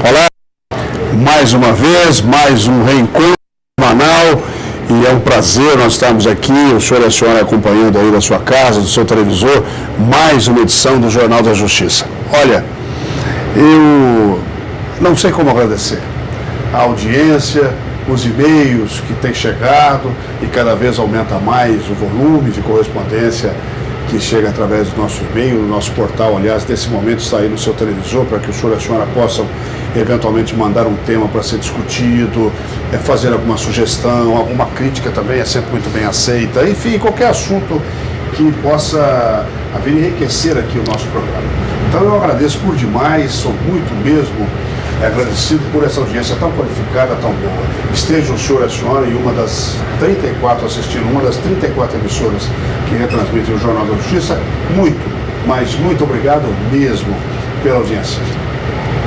Olá, mais uma vez, mais um reencontro semanal e é um prazer nós estarmos aqui, o senhor e a senhora acompanhando aí da sua casa, do seu televisor, mais uma edição do Jornal da Justiça. Olha, eu não sei como agradecer a audiência, os e-mails que têm chegado e cada vez aumenta mais o volume de correspondência que chega através do nosso e-mail, do nosso portal. Aliás, nesse momento está aí no seu televisor para que o senhor e a senhora possam eventualmente mandar um tema para ser discutido, fazer alguma sugestão, alguma crítica também é sempre muito bem aceita. Enfim, qualquer assunto que possa vir enriquecer aqui o nosso programa. Então eu agradeço por demais, sou muito mesmo agradecido por essa audiência tão qualificada, tão boa. Esteja o senhor e a senhora em uma das 34, assistindo uma das 34 emissoras que retransmitem o Jornal da Justiça, muito, mas muito obrigado mesmo pela audiência.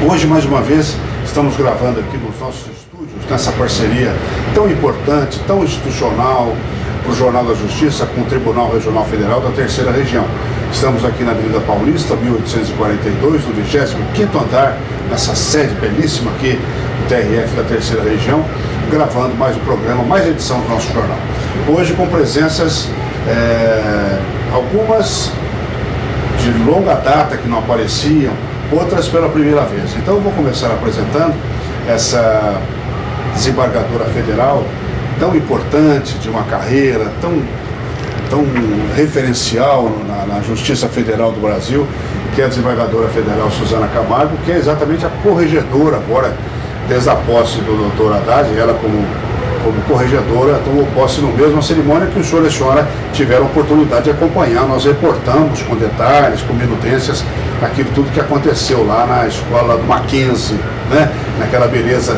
Hoje, mais uma vez, estamos gravando aqui nos nossos estúdios, nessa parceria tão importante, tão institucional, para o Jornal da Justiça com o Tribunal Regional Federal da Terceira Região. Estamos aqui na Avenida Paulista, 1842, no 25º andar, nessa sede belíssima aqui do TRF da Terceira Região, gravando mais um programa, mais edição do nosso jornal. Hoje com presenças, algumas de longa data que não apareciam, outras pela primeira vez. Então eu vou começar apresentando essa desembargadora federal tão importante, de uma carreira tão referencial na Justiça Federal do Brasil, que é a desembargadora federal Suzana Camargo, que é exatamente a corregedora agora, desde a posse do doutor Haddad. Ela como corregedora tomou posse no mesmo cerimônia que o senhor e a senhora tiveram a oportunidade de acompanhar. Nós reportamos com detalhes, com minudências, aquilo tudo que aconteceu lá na escola do Mackenzie, né? Naquela beleza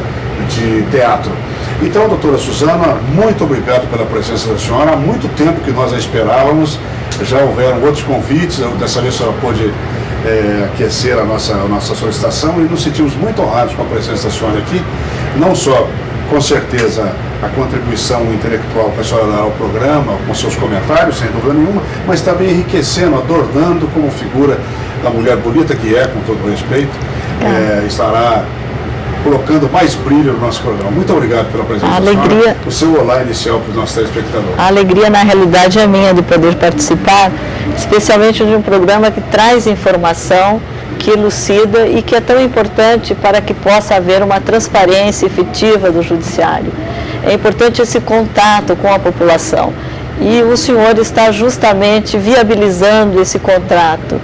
de teatro. Então, doutora Suzana, muito obrigado pela presença da senhora. Há muito tempo que nós a esperávamos, já houveram outros convites, dessa vez a senhora pôde aquecer a nossa solicitação e nos sentimos muito honrados com a presença da senhora aqui, não só, com certeza, a contribuição intelectual que a senhora dará ao programa, com seus comentários, sem dúvida nenhuma, mas também enriquecendo, adornando como figura da mulher bonita que é, com todo respeito, estará colocando mais brilho no nosso programa. Muito obrigado pela presença da senhora. O seu olá inicial para os nossos telespectadores. A alegria, na realidade, é minha de poder participar, especialmente de um programa que traz informação, que elucida e que é tão importante para que possa haver uma transparência efetiva do judiciário. É importante esse contato com a população. E o senhor está justamente viabilizando esse contrato,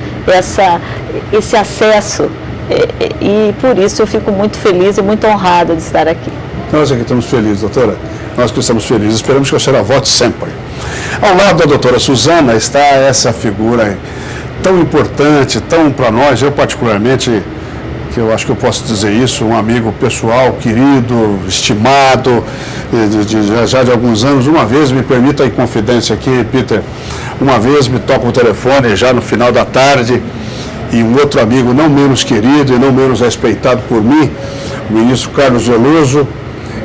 esse acesso. E por isso eu fico muito feliz e muito honrada de estar aqui. Nós aqui estamos felizes, doutora. Nós que estamos felizes. Esperamos que a senhora vote sempre. Ao lado da doutora Suzana está essa figura tão importante, tão para nós, eu particularmente, que eu acho que eu posso dizer isso, um amigo pessoal, querido, estimado, já de alguns anos. Uma vez, me permita aí confidência aqui, Peter, uma vez me toca o telefone já no final da tarde, e um outro amigo não menos querido e não menos respeitado por mim, o ministro Carlos Veloso,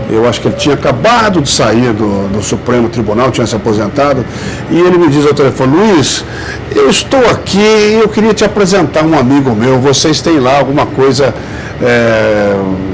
eu acho que ele tinha acabado de sair do Supremo Tribunal, tinha se aposentado, e ele me diz ao telefone: Luiz, eu estou aqui e eu queria te apresentar um amigo meu, vocês têm lá alguma coisa...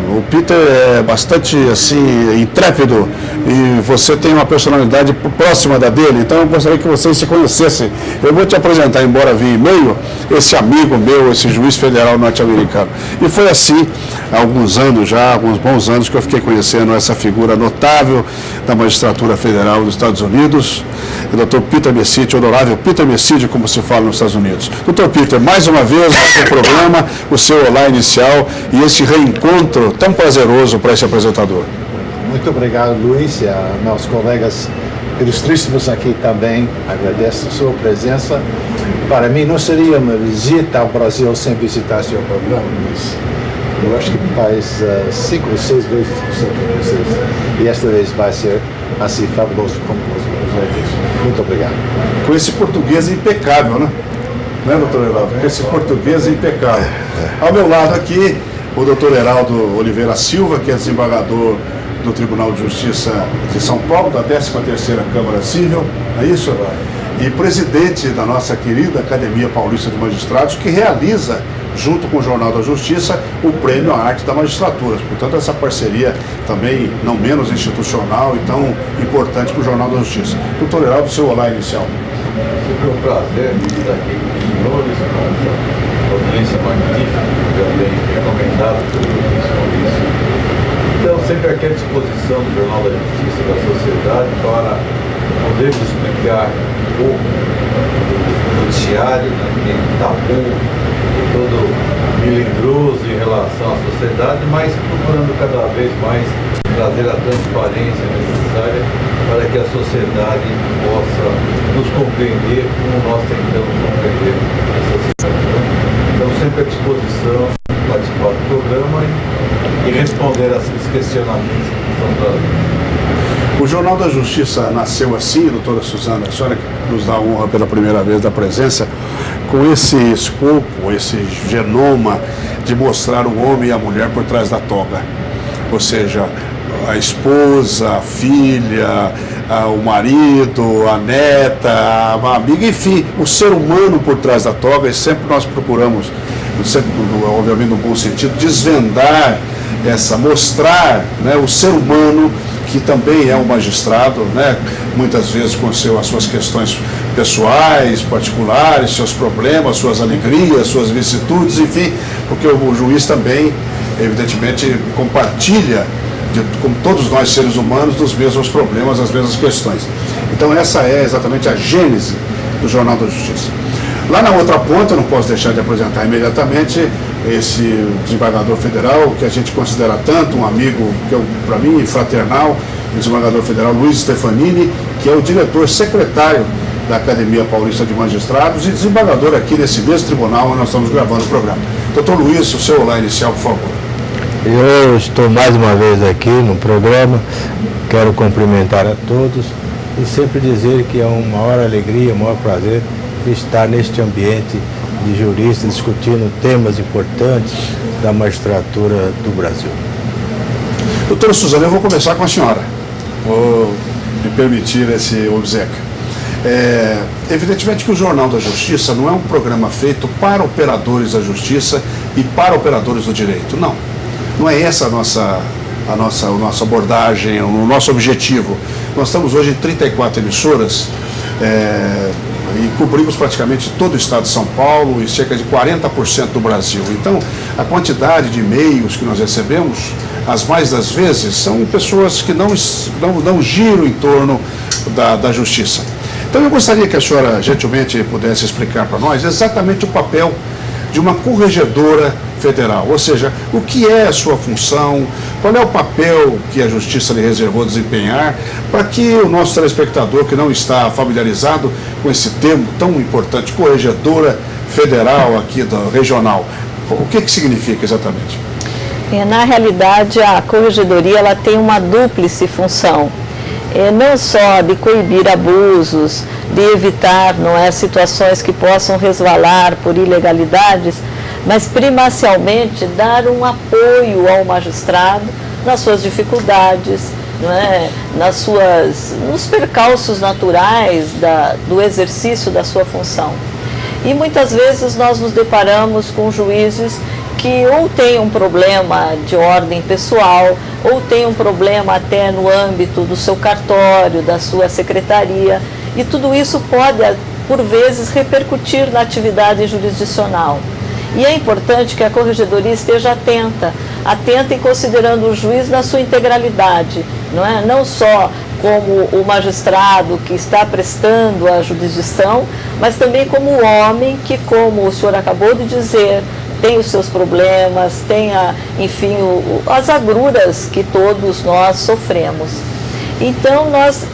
o Peter é bastante assim intrépido e você tem uma personalidade próxima da dele, então eu gostaria que vocês se conhecessem. Eu vou te apresentar, embora via e-mail, esse amigo meu, esse juiz federal norte-americano. E foi assim, há alguns anos já, alguns bons anos, que eu fiquei conhecendo essa figura notável da magistratura federal dos Estados Unidos, o Dr. Peter Messidi, honorável Peter Messidi, como se fala nos Estados Unidos. Dr. Peter, mais uma vez, no programa, o seu olá inicial e esse reencontro tão prazeroso para esse apresentador. Muito obrigado, Luiz, e a meus colegas ilustríssimos aqui também. Agradeço a sua presença. Para mim, não seria uma visita ao Brasil sem visitar seu programa, Luiz. Eu acho que faz 5 ou 6 vezes que estou com vocês. E esta vez vai ser assim fabuloso como os Muito obrigado. Com esse português impecável, né? Né, doutor Heraldo? Com esse português impecável. Ao meu lado aqui, o doutor Heraldo Oliveira Silva, que é desembargador do Tribunal de Justiça de São Paulo, da 13ª Câmara Civil, é isso, Heraldo? E presidente da nossa querida Academia Paulista de Magistrados, que realiza junto com o Jornal da Justiça, o Prêmio à Arte da Magistratura. Portanto, essa parceria também não menos institucional e tão importante para o Jornal da Justiça. Doutor Heraldo, seu olá inicial. Sempre um prazer estar aqui com os senhores, com essa audiência magnífica, já bem recomendada pelo Maurício. Então, sempre aqui à disposição do Jornal da Justiça da sociedade para podermos explicar um pouco do noticiário, né, que é tabu, todo melindroso em relação à sociedade, mas procurando cada vez mais trazer a transparência necessária para que a sociedade possa nos compreender como nós tentamos compreender a sociedade. Então, sempre à disposição de participar do programa e responder a esses questionamentos que são trazidos. O Jornal da Justiça nasceu assim, doutora Suzana, a senhora que nos dá a honra pela primeira vez da presença, com esse escopo, esse genoma de mostrar o homem e a mulher por trás da toga. Ou seja, a esposa, a filha, o marido, a neta, a amiga, enfim, o ser humano por trás da toga, e sempre nós procuramos, sempre, obviamente no bom sentido, desvendar mostrar, né, o ser humano que também é um magistrado, né, muitas vezes com as suas questões pessoais, particulares, seus problemas, suas alegrias, suas vicissitudes, enfim, porque o juiz também, evidentemente, compartilha, como todos nós seres humanos, dos mesmos problemas, das mesmas questões. Então essa é exatamente a gênese do Jornal da Justiça. Lá na outra ponta, eu não posso deixar de apresentar imediatamente esse desembargador federal, que a gente considera tanto um amigo, que é para mim fraternal, o desembargador federal Luiz Stefanini, que é o diretor secretário da Academia Paulista de Magistrados e desembargador aqui nesse mesmo tribunal onde nós estamos gravando o programa. Doutor Luiz, o seu olá inicial, por favor. Eu estou mais uma vez aqui no programa, quero cumprimentar a todos e sempre dizer que é uma maior alegria, um maior prazer estar neste ambiente de juristas discutindo temas importantes da magistratura do Brasil. Doutora Suzana, eu vou começar com a senhora. Vou me permitir esse obséquio. Evidentemente que o Jornal da Justiça não é um programa feito para operadores da justiça e para operadores do direito, não. Não é essa a nossa abordagem, o nosso objetivo. Nós estamos hoje em 34 emissoras e cobrimos praticamente todo o estado de São Paulo e cerca de 40% do Brasil. Então, a quantidade de e-mails que nós recebemos, as mais das vezes, são pessoas que não giram em torno da justiça. Então, eu gostaria que a senhora gentilmente pudesse explicar para nós exatamente o papel de uma corregedora federal, ou seja, o que é a sua função, qual é o papel que a Justiça lhe reservou desempenhar, para que o nosso telespectador que não está familiarizado com esse termo tão importante, corregedora federal aqui da regional, o que significa exatamente? Na realidade, a corregedoria ela tem uma dúplice função. Não só de coibir abusos, de evitar situações que possam resvalar por ilegalidades, mas primacialmente dar um apoio ao magistrado nas suas dificuldades, nos percalços naturais do exercício da sua função. E muitas vezes nós nos deparamos com juízes que ou tem um problema de ordem pessoal, ou tem um problema até no âmbito do seu cartório, da sua secretaria, e tudo isso pode, por vezes, repercutir na atividade jurisdicional. E é importante que a corregedoria esteja atenta e considerando o juiz na sua integralidade, não só como o magistrado que está prestando a jurisdição, mas também como o homem que, como o senhor acabou de dizer, tem os seus problemas, tem, enfim, as agruras que todos nós sofremos. Então, nós,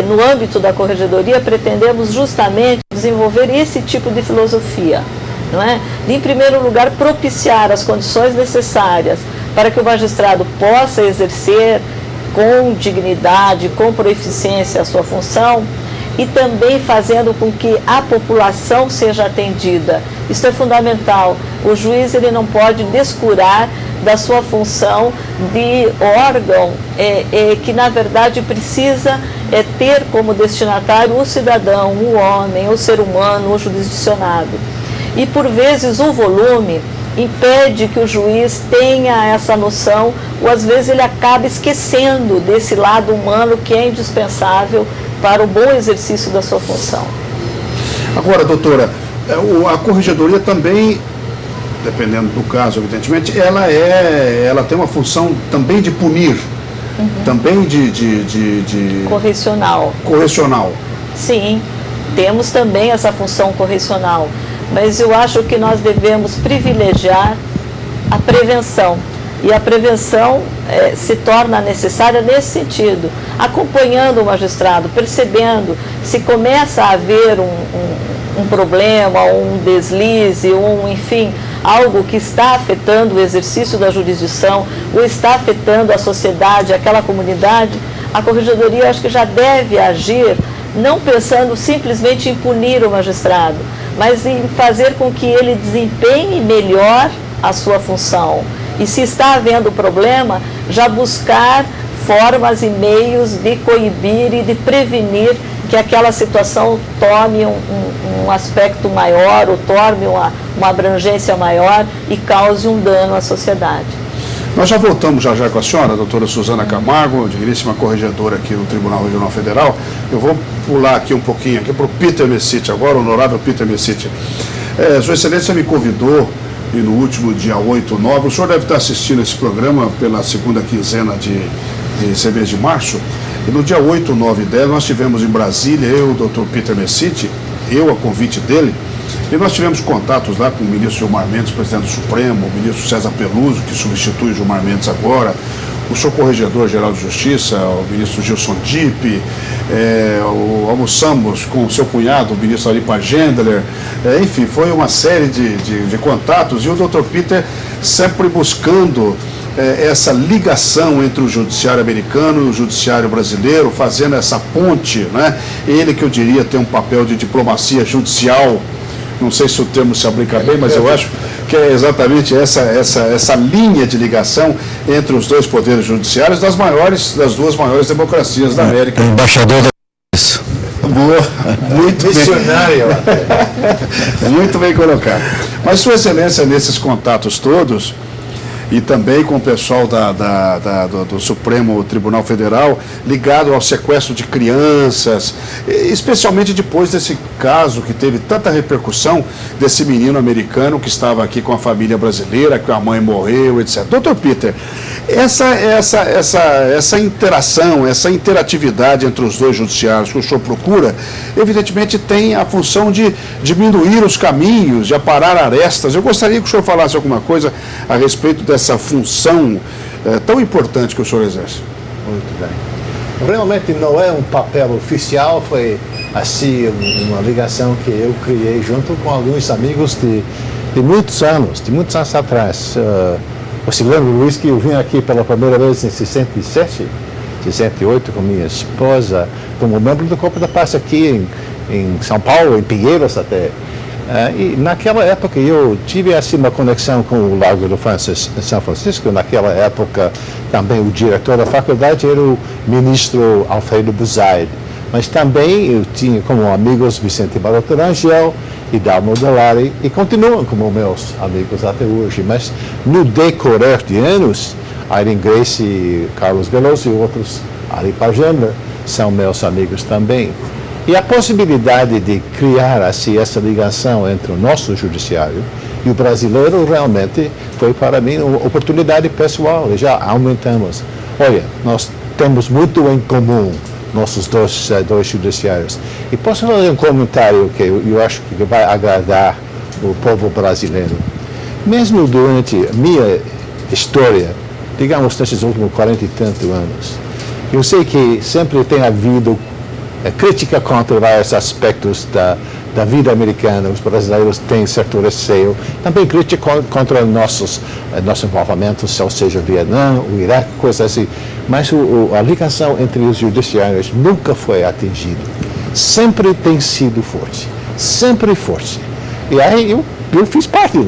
no âmbito da corregedoria, pretendemos justamente desenvolver esse tipo de filosofia, de, em primeiro lugar, propiciar as condições necessárias para que o magistrado possa exercer com dignidade, com proeficiência a sua função, e também fazendo com que a população seja atendida. Isso é fundamental. O juiz ele não pode descurar da sua função de órgão que, na verdade, precisa ter como destinatário o cidadão, o homem, o ser humano, o jurisdicionado. E, por vezes, o volume impede que o juiz tenha essa noção, ou às vezes ele acaba esquecendo desse lado humano que é indispensável para o bom exercício da sua função. Agora, doutora, a corregedoria também, dependendo do caso, evidentemente, ela tem uma função também de punir, também de correcional. Sim, temos também essa função correcional, mas eu acho que nós devemos privilegiar a prevenção. E a prevenção se torna necessária nesse sentido, acompanhando o magistrado, percebendo se começa a haver um problema, um deslize, enfim, algo que está afetando o exercício da jurisdição, ou está afetando a sociedade, aquela comunidade, a corregedoria acho que já deve agir, não pensando simplesmente em punir o magistrado, mas em fazer com que ele desempenhe melhor a sua função. E se está havendo problema, já buscar formas e meios de coibir e de prevenir que aquela situação tome um aspecto maior, ou torne uma abrangência maior e cause um dano à sociedade. Nós já voltamos já com a senhora, a doutora Suzana Camargo, digníssima corregedora aqui no Tribunal Regional Federal. Eu vou pular aqui um pouquinho para o Peter Messitti agora, o honorável Peter Messitti. Sua Excelência me convidou, e no último dia 8 ou 9, o senhor deve estar assistindo esse programa pela segunda quinzena desse mês de março, e no dia 8, 9 e 10 nós tivemos em Brasília, eu, o doutor Peter Messitti, eu a convite dele, e nós tivemos contatos lá com o ministro Gilmar Mendes, presidente do Supremo, o ministro César Peluso, que substitui o Gilmar Mendes agora, o senhor corregedor-geral de Justiça, o ministro Gilson Dipp, almoçamos com o seu cunhado, o ministro Ari Pagендler, enfim, foi uma série de contatos, e o doutor Peter sempre buscando essa ligação entre o judiciário americano e o judiciário brasileiro, fazendo essa ponte, né? Ele, que eu diria, tem um papel de diplomacia judicial, não sei se o termo se aplica bem, mas eu acho que é exatamente essa linha de ligação entre os dois poderes judiciários das duas maiores democracias da América. Embaixador da... Boa, muito missionário. Muito bem colocado. Mas Sua Excelência, nesses contatos todos, e também com o pessoal do Supremo Tribunal Federal, ligado ao sequestro de crianças, especialmente depois desse caso que teve tanta repercussão desse menino americano que estava aqui com a família brasileira, que a mãe morreu, etc. Doutor Peter, essa interação, essa interatividade entre os dois judiciários que o senhor procura, evidentemente tem a função de diminuir os caminhos, de aparar arestas. Eu gostaria que o senhor falasse alguma coisa a respeito dessa função tão importante que o senhor exerce. Muito bem. Realmente não é um papel oficial, foi assim uma ligação que eu criei junto com alguns amigos de muitos anos atrás. Você lembra, Luiz, que eu vim aqui pela primeira vez em 67, 68, com minha esposa, como membro do Corpo da Paz aqui em São Paulo, em Pinheiros até. E naquela época eu tive assim uma conexão com o Largo do São Francisco. Naquela época também o diretor da faculdade era o ministro Alfredo Buzaide. Mas também eu tinha como amigos Vicente Barroso Rangel e Dalmo Delari, e continuam como meus amigos até hoje. Mas no decorrer de anos, Irene Grace, Carlos Veloso e outros, Ari Pagender, são meus amigos também. E a possibilidade de criar assim essa ligação entre o nosso judiciário e o brasileiro realmente foi para mim uma oportunidade pessoal. E já aumentamos. Olha, nós temos muito em comum, nossos dois judiciários. E posso fazer um comentário que eu acho que vai agradar o povo brasileiro. Mesmo durante a minha história, digamos nesses últimos 40 e tantos anos, eu sei que sempre tem havido crítica contra vários aspectos da vida americana. Os brasileiros têm certo receio. Também crítica contra nosso envolvimento, seja o Vietnã, o Iraque, coisas assim. Mas a ligação entre os judiciários nunca foi atingida. Sempre tem sido forte. Sempre forte. E aí eu fiz parte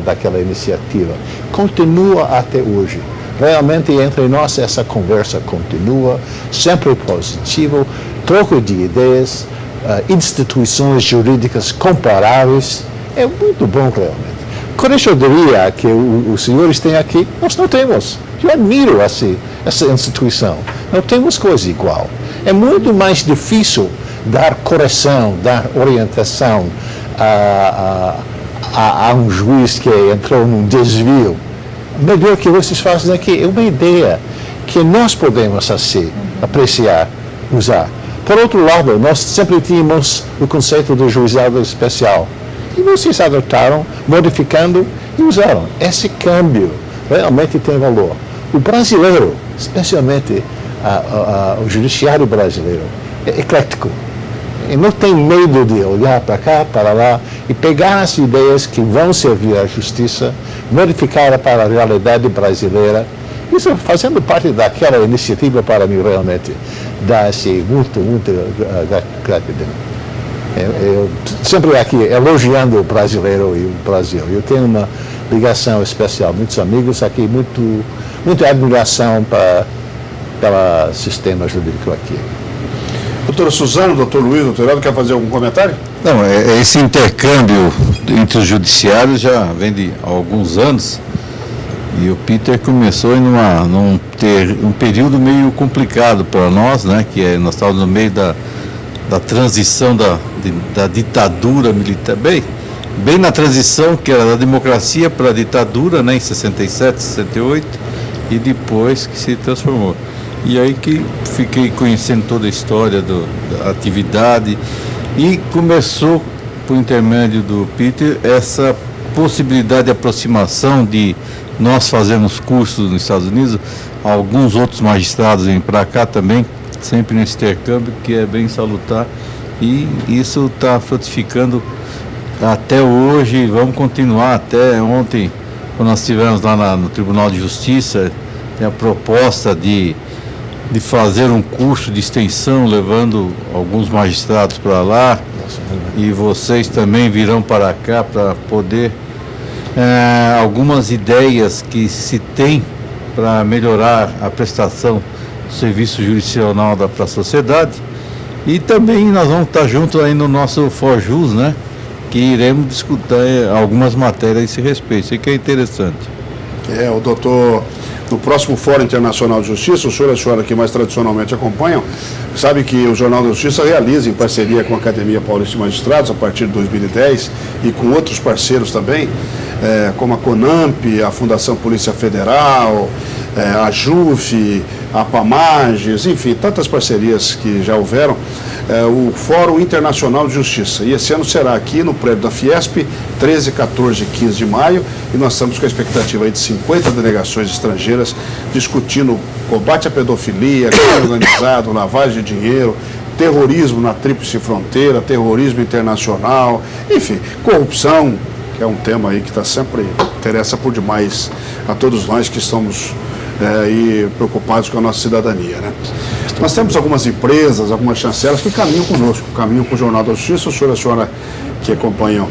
daquela iniciativa. Continua até hoje. Realmente, entre nós, essa conversa continua, sempre positivo, troca de ideias, instituições jurídicas comparáveis, É muito bom, realmente. Corregedoria que os senhores têm aqui, nós não temos. Eu admiro essa instituição. Não temos coisa igual. É muito mais difícil dar correção, dar orientação a um juiz que entrou num desvio. Melhor que vocês fazem aqui é uma ideia que nós podemos assim apreciar, usar. Por outro lado, nós sempre tínhamos o conceito do juizado especial. E vocês adotaram, modificando e usaram. Esse câmbio realmente tem valor. O brasileiro, especialmente o judiciário brasileiro, é eclético. E não tem medo de olhar para cá, para lá, e pegar as ideias que vão servir à justiça, modificar para a realidade brasileira. Isso fazendo parte daquela iniciativa, para mim, realmente, dá-se muito gratidão. Eu sempre aqui elogiando o brasileiro e o Brasil. Eu tenho uma ligação especial, muitos amigos aqui, muita admiração para o sistema jurídico aqui. Doutora Suzano, doutor Luiz, doutor Heraldo, quer fazer algum comentário? Não, esse intercâmbio entre os judiciários já vem de alguns anos. E o Peter começou em um período meio complicado para nós, né? Nós estávamos no meio da transição da ditadura militar, bem na transição que era da democracia para a ditadura, né? Em 67, 68, e depois que se transformou. E aí que fiquei conhecendo toda a história da atividade e começou, por intermédio do Peter, essa possibilidade de aproximação de nós fazermos cursos nos Estados Unidos, alguns outros magistrados vêm para cá também, sempre nesse intercâmbio, que é bem salutar, e isso está frutificando até hoje. Vamos continuar até ontem, quando nós estivemos lá no Tribunal de Justiça, tem a proposta de fazer um curso de extensão, levando alguns magistrados para lá, e vocês também virão para cá para poder algumas ideias que se tem para melhorar a prestação do serviço jurisdicional para a sociedade. E também nós vamos estar juntos aí no nosso ForJus, né? Que iremos discutir algumas matérias a esse respeito. Isso aí que é interessante. O doutor, no próximo Fórum Internacional de Justiça, o senhor e a senhora que mais tradicionalmente acompanham, sabe que o Jornal da Justiça realiza, em parceria com a Academia Paulista de Magistrados, a partir de 2010, e com outros parceiros também, como a CONAMP, a Fundação Polícia Federal, a JUF, a PAMAGES, enfim, tantas parcerias que já houveram, o Fórum Internacional de Justiça. E esse ano será aqui no prédio da Fiesp, 13, 14 e 15 de maio, e nós estamos com a expectativa aí de 50 delegações estrangeiras discutindo combate à pedofilia, crime organizado, lavagem de dinheiro, terrorismo na tríplice fronteira, terrorismo internacional, enfim, corrupção, que é um tema aí que sempre interessa por demais a todos nós que estamos e preocupados com a nossa cidadania, né? Nós temos algumas empresas, algumas chancelas que caminham conosco, caminham com o Jornal da Justiça. O senhor e a senhora que acompanham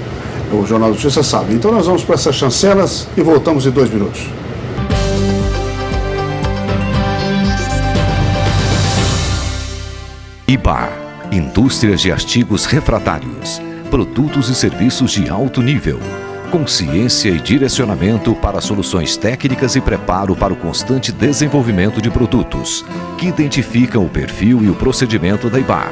o Jornal da Justiça sabem. Então nós vamos para essas chancelas e voltamos em 2 minutos. IBA, Indústrias de Artigos Refratários, produtos e serviços de alto nível, consciência e direcionamento para soluções técnicas e preparo para o constante desenvolvimento de produtos, que identificam o perfil e o procedimento da IBA.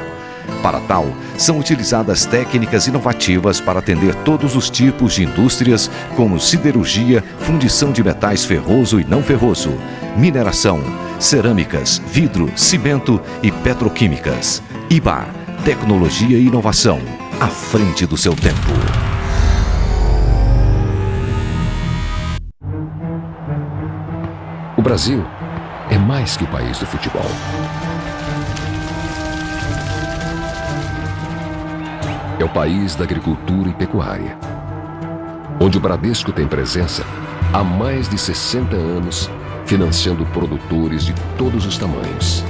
Para tal, são utilizadas técnicas inovativas para atender todos os tipos de indústrias, como siderurgia, fundição de metais ferroso e não ferroso, mineração, cerâmicas, vidro, cimento e petroquímicas. IBA, tecnologia e inovação, à frente do seu tempo. O Brasil é mais que o país do futebol. É o país da agricultura e pecuária, onde o Bradesco tem presença há mais de 60 anos, financiando produtores de todos os tamanhos.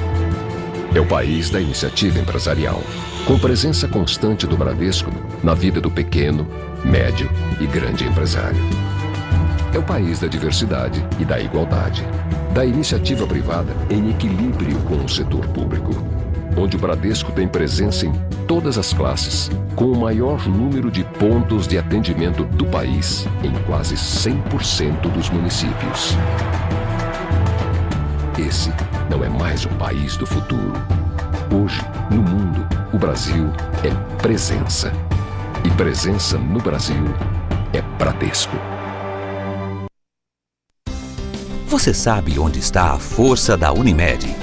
É o país da iniciativa empresarial, com presença constante do Bradesco na vida do pequeno, médio e grande empresário. É o país da diversidade e da igualdade, da iniciativa privada em equilíbrio com o setor público, onde o Bradesco tem presença em todas as classes, com o maior número de pontos de atendimento do país em quase 100% dos municípios. Esse não é mais o país do futuro. Hoje, no mundo, o Brasil é presença. E presença no Brasil é Bradesco. Você sabe onde está a força da Unimed?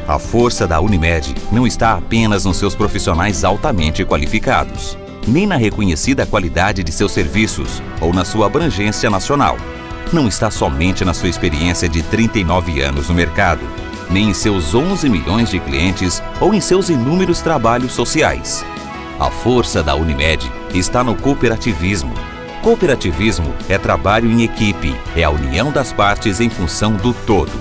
A força da Unimed não está apenas nos seus profissionais altamente qualificados, nem na reconhecida qualidade de seus serviços ou na sua abrangência nacional. Não está somente na sua experiência de 39 anos no mercado, nem em seus 11 milhões de clientes ou em seus inúmeros trabalhos sociais. A força da Unimed está no cooperativismo. Cooperativismo é trabalho em equipe, é a união das partes em função do todo.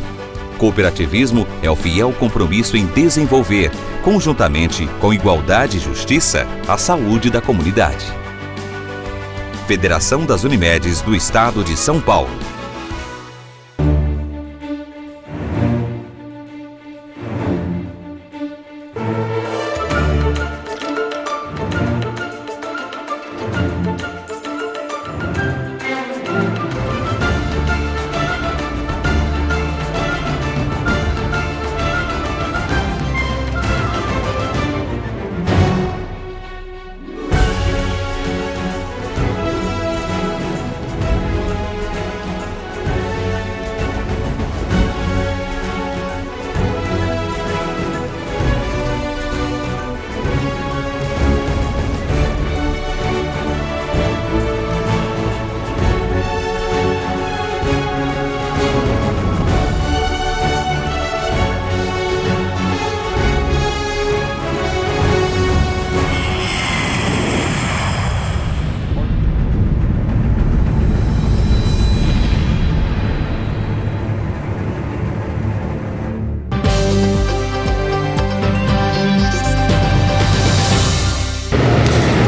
Cooperativismo é o fiel compromisso em desenvolver, conjuntamente com igualdade e justiça, a saúde da comunidade. Federação das Unimedes do Estado de São Paulo.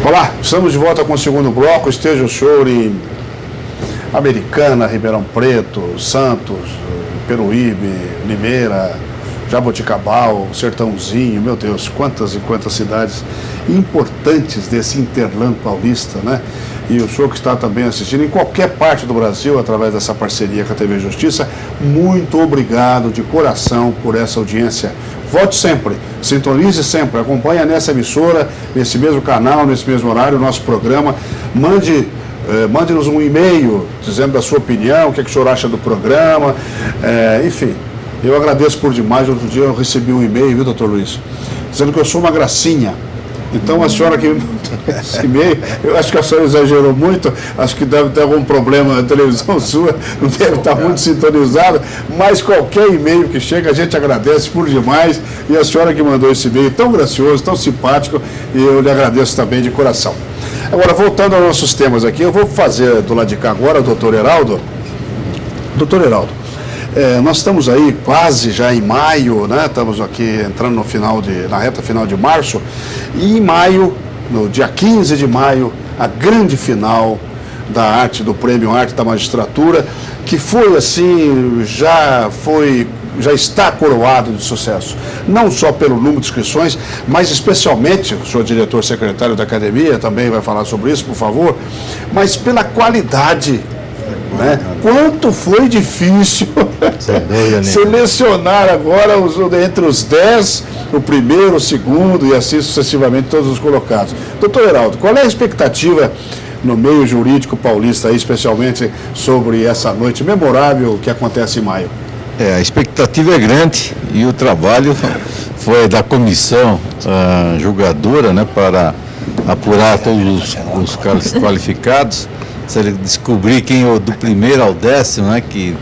Olá, estamos de volta com o segundo bloco. Esteja o senhor em Americana, Ribeirão Preto, Santos, Peruíbe, Limeira, Jaboticabal, Sertãozinho, meu Deus, quantas e quantas cidades importantes desse interlando paulista, né? E o senhor que está também assistindo em qualquer parte do Brasil, através dessa parceria com a TV Justiça, muito obrigado de coração por essa audiência. Volte sempre, sintonize sempre, acompanhe nessa emissora, nesse mesmo canal, nesse mesmo horário, o nosso programa. Mande-nos um e-mail dizendo da sua opinião, o que o senhor acha do programa, enfim. Eu agradeço por demais. Outro dia eu recebi um e-mail, viu, doutor Luiz, dizendo que eu sou uma gracinha. Então a senhora que esse e-mail, eu acho que a senhora exagerou muito, acho que deve ter algum problema na televisão sua, não deve estar muito sintonizada, mas qualquer e-mail que chega a gente agradece por demais, e a senhora que mandou esse e-mail tão gracioso, tão simpático, e eu lhe agradeço também de coração. Agora, voltando aos nossos temas aqui, eu vou fazer do lado de cá agora, doutor Heraldo. Doutor Heraldo, nós estamos aí quase já em maio, né? Estamos aqui entrando na reta final de março, e em maio, no dia 15 de maio, a grande final da arte, do Prêmio Arte da Magistratura, que foi assim, já está coroado de sucesso, não só pelo número de inscrições, mas especialmente, o senhor diretor secretário da academia também vai falar sobre isso, por favor, mas pela qualidade. Né? Quanto foi difícil selecionar agora entre os 10, o primeiro, o segundo e assim sucessivamente todos os colocados. Doutor Heraldo, qual é a expectativa no meio jurídico paulista, aí, especialmente sobre essa noite memorável que acontece em maio? A expectativa é grande e o trabalho foi da comissão julgadora, né, para apurar todos os caras qualificados. Se ele descobrir quem é do primeiro ao 10º, né, que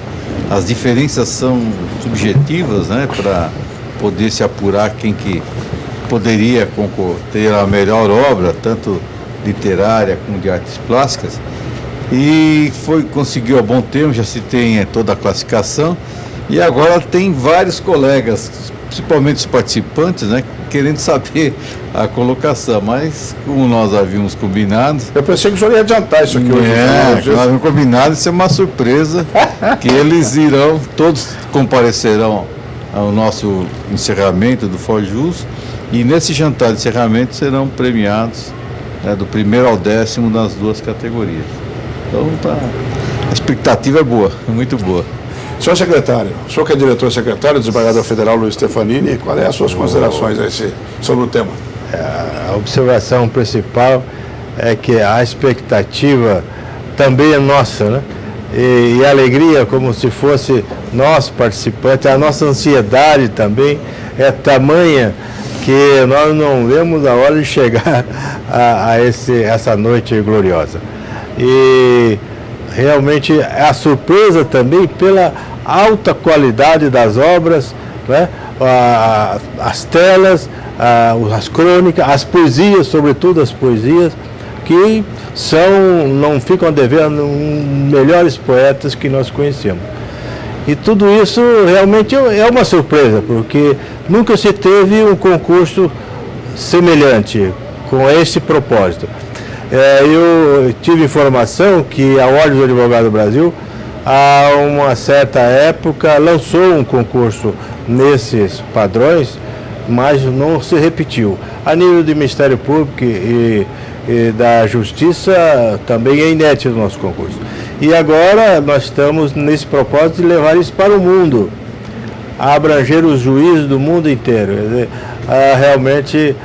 as diferenças são subjetivas, né, para poder se apurar quem que poderia ter a melhor obra, tanto literária como de artes plásticas. E conseguiu a bom tempo, já se tem toda a classificação, e agora tem vários colegas, principalmente os participantes, né, querendo saber a colocação, mas como nós havíamos combinado... Eu pensei que o senhor ia adiantar isso aqui hoje. Nós havíamos combinado, isso é uma surpresa, que eles todos comparecerão ao nosso encerramento do ForJus, E nesse jantar de encerramento serão premiados, né, do 1º ao 10º nas 2 categorias. Então a expectativa é boa, muito boa. Senhor secretário, o senhor que é diretor-secretário do desembargador federal Luiz Stefanini, quais são as suas considerações sobre o tema? A observação principal é que a expectativa também é nossa, né? E a alegria, como se fosse nós participantes, a nossa ansiedade também é tamanha que nós não vemos a hora de chegar essa noite gloriosa. E realmente a surpresa também pela alta qualidade das obras, né? As telas, as crônicas, as poesias, sobretudo as poesias, que não ficam devendo melhores poetas que nós conhecemos. E tudo isso realmente é uma surpresa, porque nunca se teve um concurso semelhante com esse propósito. Eu tive informação que a Ordem dos Advogados do Brasil, há uma certa época, lançou um concurso nesses padrões, mas não se repetiu. A nível do Ministério Público e da Justiça também é inédito o nosso concurso. E agora nós estamos nesse propósito de levar isso para o mundo, a abranger os juízes do mundo inteiro. Quer dizer, realmente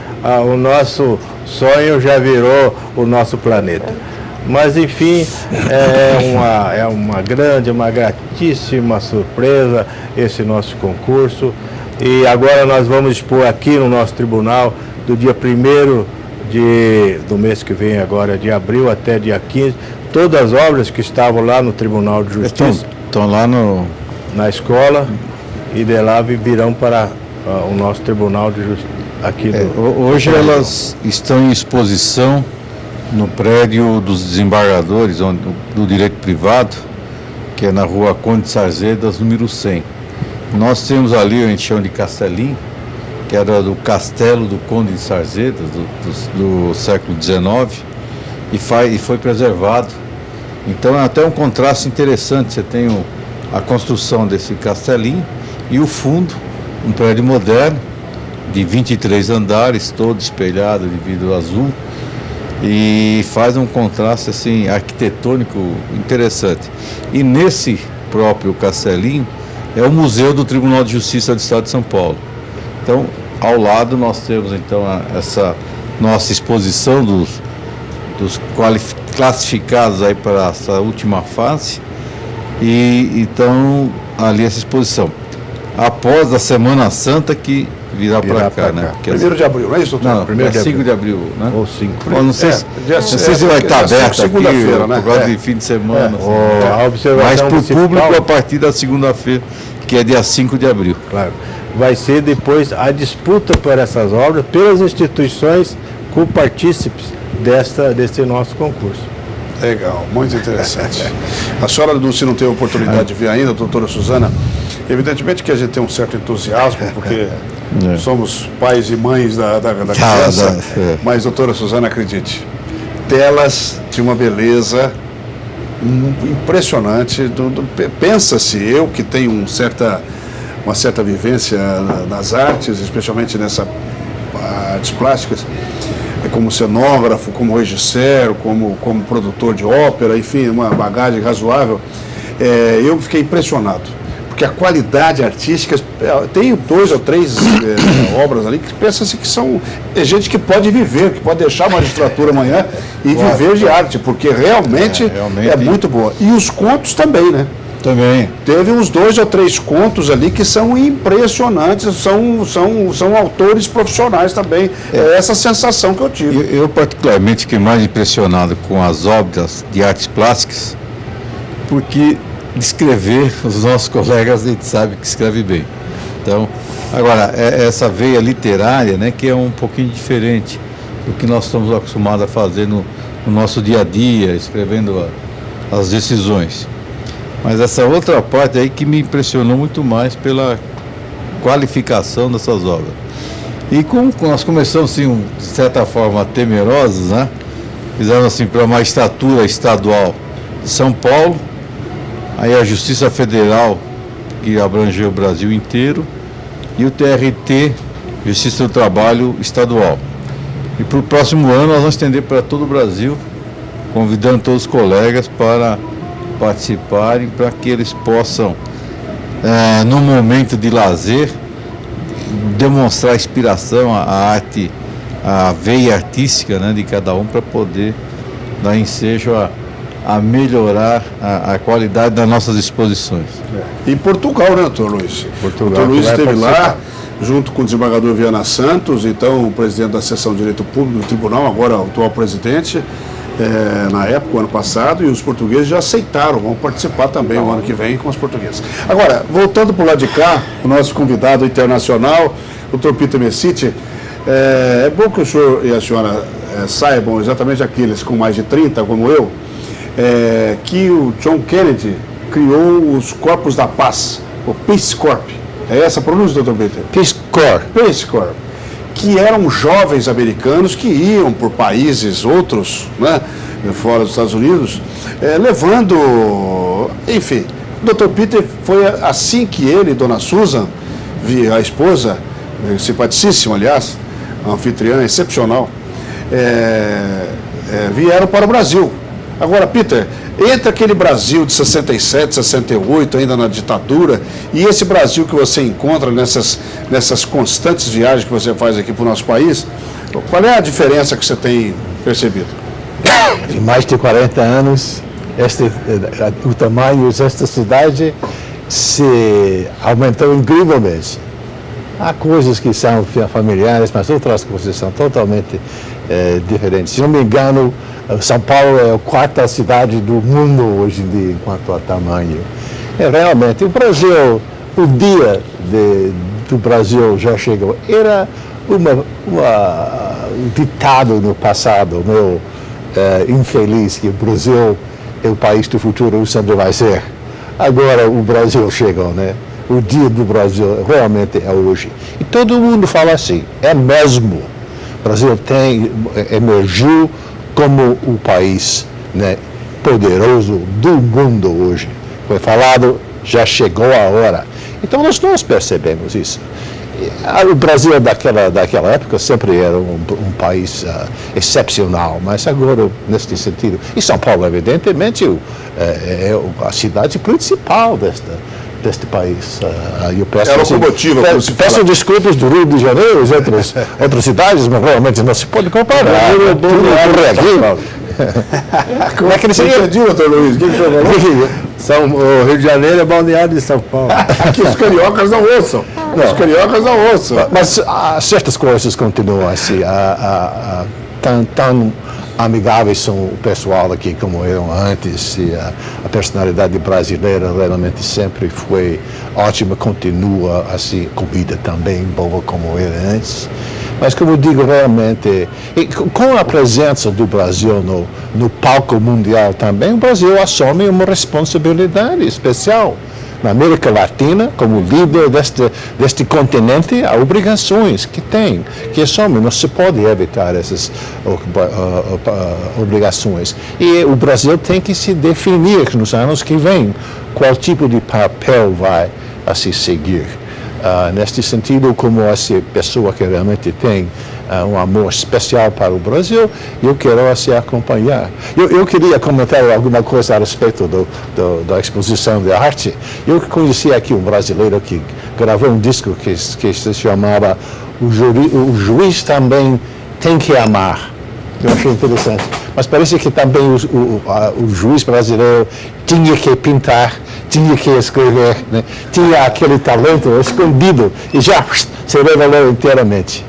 o nosso sonho já virou o nosso planeta. Mas enfim, é uma grande, uma gratíssima surpresa esse nosso concurso. E agora nós vamos expor aqui no nosso tribunal, do dia 1º do mês que vem agora, de abril até dia 15, todas as obras que estavam lá no Tribunal de Justiça. Estão lá na escola, e de lá virão para o nosso Tribunal de Justiça. Hoje elas estão em exposição no prédio dos desembargadores, do direito privado, que é na rua Conde de Sarzedas, número 100. Nós temos ali, a gente chama de Castelinho, que era do castelo do Conde de Sarzedas, do século XIX, e foi preservado. Então é até um contraste interessante, você tem a construção desse castelinho e o fundo, um prédio moderno, de 23 andares, todo espelhado de vidro azul, e faz um contraste assim, arquitetônico interessante. E nesse próprio castelinho é o Museu do Tribunal de Justiça do Estado de São Paulo. Então, ao lado nós temos então essa nossa exposição dos classificados aí para essa última fase, e então ali essa exposição. Após a Semana Santa que virá para cá, né? 1º de abril, não é isso, doutor? Não, é 5 de abril, né? Ou 5. Não sei se vai estar aberto aqui, né? por causa de fim de semana. A observação mas para o público a partir da segunda-feira, que é dia 5 de abril. Claro. Vai ser depois a disputa por essas obras pelas instituições copartícipes desse nosso concurso. Legal, muito interessante. A senhora não teve oportunidade de ver ainda, doutora Suzana. Evidentemente que a gente tem um certo entusiasmo, porque somos pais e mães da criança, mas, doutora Suzana, acredite, telas de uma beleza impressionante. Pensa-se, eu que tenho uma certa vivência nas artes, especialmente nessas artes plásticas, como cenógrafo, como regisseur, como produtor de ópera, enfim, uma bagagem razoável, eu fiquei impressionado, porque a qualidade artística, tem 2 ou 3 obras ali que pensa-se que são gente que pode viver, que pode deixar a magistratura amanhã e viver de arte, porque realmente é muito boa. E os contos também, né? Também. Teve uns 2 ou 3 contos ali que são impressionantes, são autores profissionais também. É essa sensação que eu tive. Eu particularmente fiquei mais impressionado com as obras de artes plásticas, porque descrever os nossos colegas a gente sabe que escreve bem. Então, agora, essa veia literária, né, que é um pouquinho diferente do que nós estamos acostumados a fazer no nosso dia a dia, escrevendo as decisões. Mas essa outra parte aí que me impressionou muito mais pela qualificação dessas obras. E como nós começamos assim, de certa forma, temerosos, né? Fizemos assim para a magistratura estadual de São Paulo, aí a Justiça Federal, que abrangeu o Brasil inteiro, e o TRT Justiça do Trabalho estadual. E para o próximo ano nós vamos estender para todo o Brasil, convidando todos os colegas para participarem, para que eles possam, no momento de lazer, demonstrar a inspiração, a arte, a veia artística, né, de cada um, para poder dar ensejo a melhorar a qualidade das nossas exposições. E Portugal, né, doutor Luiz? Portugal, O doutor Luiz esteve lá, participar. junto com o desembargador Viana Santos, então o presidente da Seção de Direito Público do Tribunal, agora o atual presidente, na época, o ano passado, e os portugueses já aceitaram, vão participar também o ano que vem com os portugueses. Agora, voltando para o lado de cá, o nosso convidado internacional, o doutor Peter Messitti, é bom que o senhor e a senhora saibam, exatamente aqueles com mais de 30, como eu, que o John Kennedy criou os Corpos da Paz, o Peace Corps. É essa a pronúncia, doutor Peter? Peace Corps. Peace Corps, que eram jovens americanos que iam por países outros, né, fora dos Estados Unidos, levando, enfim. O Dr. Peter foi assim que ele e Dona Susan, a esposa, simpaticíssima, aliás, a anfitriã excepcional, vieram para o Brasil. Agora, Peter, entre aquele Brasil de 67, 68, ainda na ditadura, e esse Brasil que você encontra nessas constantes viagens que você faz aqui para o nosso país, qual é a diferença que você tem percebido? Em mais de 40 anos, o tamanho desta cidade se aumentou incrivelmente. Há coisas que são familiares, mas outras coisas são totalmente diferentes. Se não me engano, São Paulo é a quarta cidade do mundo hoje em dia, enquanto a tamanho. Realmente, o Brasil, o dia do Brasil já chegou. Era um ditado no passado, meu infeliz, que o Brasil é o país do futuro, sempre vai ser. Agora o Brasil chegou, né? O dia do Brasil realmente é hoje. E todo mundo fala assim, é mesmo. O Brasil emergiu como o país, né, poderoso do mundo hoje. Foi falado, já chegou a hora. Então nós percebemos isso. O Brasil daquela época sempre era um país excepcional, mas agora, nesse sentido, e São Paulo, evidentemente, é a cidade principal deste país. Eu peço, é a locomotiva, como se fala. Peço desculpas do Rio de Janeiro e outras cidades, mas realmente não se pode comparar. Como é que ele se entendiu, doutor Luiz? O que o senhor falou? O Rio de Janeiro é balneário de São Paulo. Aqui os cariocas não ouçam. Os cariocas não ouçam. Mas certas coisas continuam assim. Tão amigáveis são o pessoal aqui como eram antes. E a personalidade brasileira realmente sempre foi ótima, continua assim, comida também boa como era antes. Mas, como eu digo, realmente, com a presença do Brasil no palco mundial também, o Brasil assume uma responsabilidade especial. Na América Latina, como líder deste continente, há obrigações que assume. Não se pode evitar essas obrigações. E o Brasil tem que se definir nos anos que vêm qual tipo de papel vai a se seguir. Neste sentido, como essa pessoa que realmente tem um amor especial para o Brasil, eu quero assim acompanhar. Eu queria comentar alguma coisa a respeito da exposição de arte. Eu conheci aqui um brasileiro que gravou um disco que se chamava O Juiz Também Tem que Amar. Eu achei interessante. Mas parece que também o juiz brasileiro tinha que pintar, tinha que escrever, né? Tinha aquele talento escondido e já se revelou inteiramente.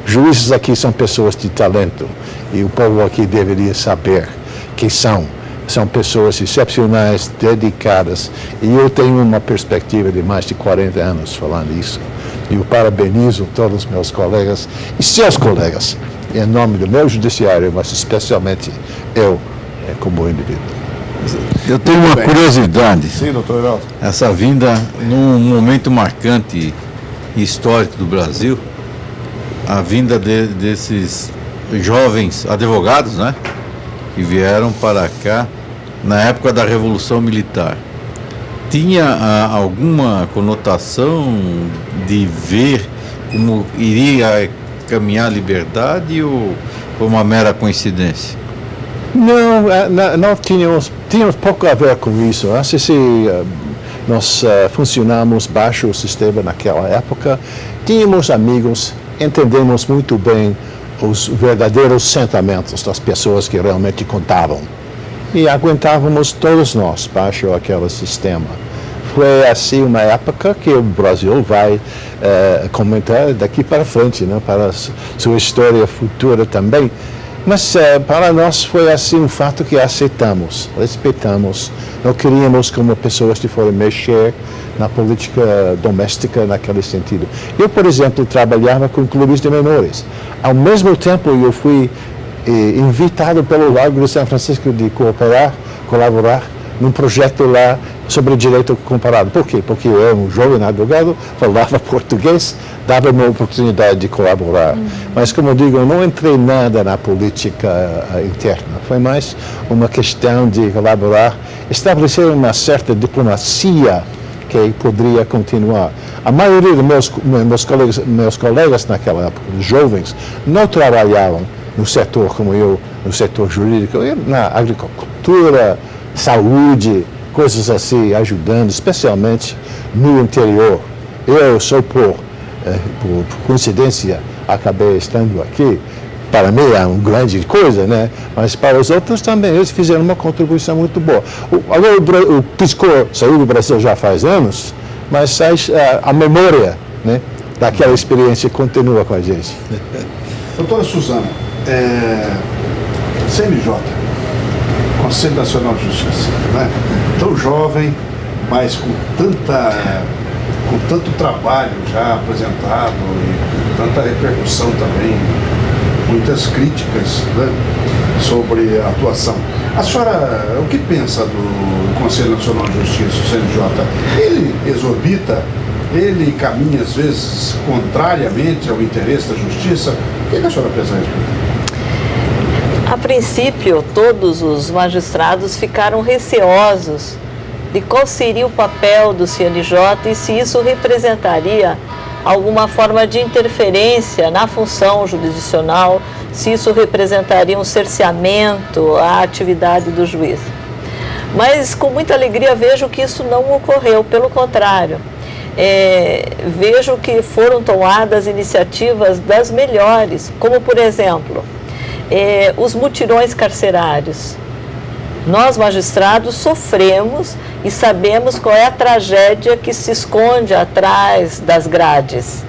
Juízes aqui são pessoas de talento e o povo aqui deveria saber que são pessoas excepcionais, dedicadas, e eu tenho uma perspectiva de mais de 40 anos falando isso. E eu parabenizo todos os meus colegas e seus colegas, em nome do meu judiciário, mas especialmente eu, como indivíduo. Eu tenho uma curiosidade. Sim, doutor Heraldo. Essa vinda num momento marcante e histórico do Brasil, a vinda desses jovens advogados, né, que vieram para cá na época da Revolução Militar. Tinha alguma conotação de ver como iria caminhar a liberdade ou foi uma mera coincidência? Não tínhamos pouco a ver com isso. Nós funcionamos baixo o sistema naquela época, tínhamos amigos, entendemos muito bem os verdadeiros sentimentos das pessoas que realmente contavam. E aguentávamos todos nós baixo aquele sistema. Foi assim uma época que o Brasil vai comentar daqui para frente, né, para a sua história futura também. Mas para nós foi assim um fato que aceitamos, respeitamos. Não queríamos como pessoas que foram mexer na política doméstica naquele sentido. Eu, por exemplo, trabalhava com clubes de menores. Ao mesmo tempo, eu fui invitado pelo Largo de São Francisco de colaborar num projeto lá sobre direito comparado. Por quê? Porque eu era um jovem advogado, falava português, dava uma oportunidade de colaborar. Mas, como eu digo, eu não entrei nada na política interna. Foi mais uma questão de colaborar, estabelecer uma certa diplomacia que poderia continuar. A maioria dos meus colegas naquela época, os jovens, não trabalhavam no setor como eu, no setor jurídico, na agricultura, saúde, coisas assim, ajudando, especialmente no interior. Eu sou por coincidência, acabei estando aqui. Para mim é uma grande coisa, né? Mas para os outros também, eles fizeram uma contribuição muito boa. O Piscor saiu do Brasil já faz anos, mas a memória, né, daquela experiência continua com a gente. Doutora Suzana, CNJ, Conselho Nacional de Justiça, né? Tão jovem, mas com tanto trabalho já apresentado e tanta repercussão também, muitas críticas, né, sobre a atuação. A senhora, o que pensa do Conselho Nacional de Justiça, o CNJ? Ele exorbita, ele caminha às vezes contrariamente ao interesse da justiça? O que a senhora pensa a respeito? A princípio, todos os magistrados ficaram receosos de qual seria o papel do CNJ e se isso representaria alguma forma de interferência na função jurisdicional, se isso representaria um cerceamento à atividade do juiz. Mas, com muita alegria, vejo que isso não ocorreu, pelo contrário. Vejo que foram tomadas iniciativas das melhores, como, por exemplo, os mutirões carcerários. Nós, magistrados, sofremos e sabemos qual é a tragédia que se esconde atrás das grades,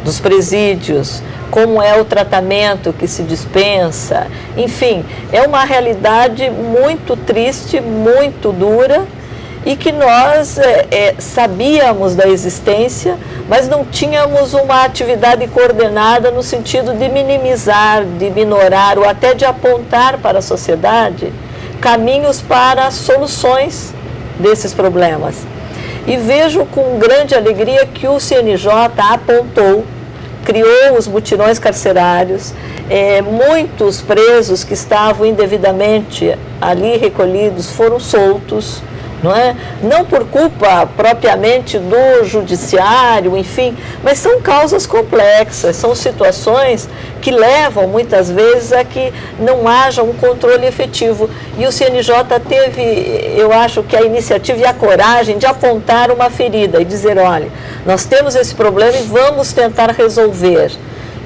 dos presídios, como é o tratamento que se dispensa. Enfim, é uma realidade muito triste, muito dura, e que nós sabíamos da existência, mas não tínhamos uma atividade coordenada no sentido de minimizar, de minorar ou até de apontar para a sociedade caminhos para soluções desses problemas. E vejo com grande alegria que o CNJ apontou, criou os mutirões carcerários, muitos presos que estavam indevidamente ali recolhidos foram soltos, não é? Não por culpa propriamente do judiciário, enfim, mas são causas complexas, são situações que levam muitas vezes a que não haja um controle efetivo. E o CNJ teve, eu acho que a iniciativa e a coragem de apontar uma ferida e dizer, olha, nós temos esse problema e vamos tentar resolver.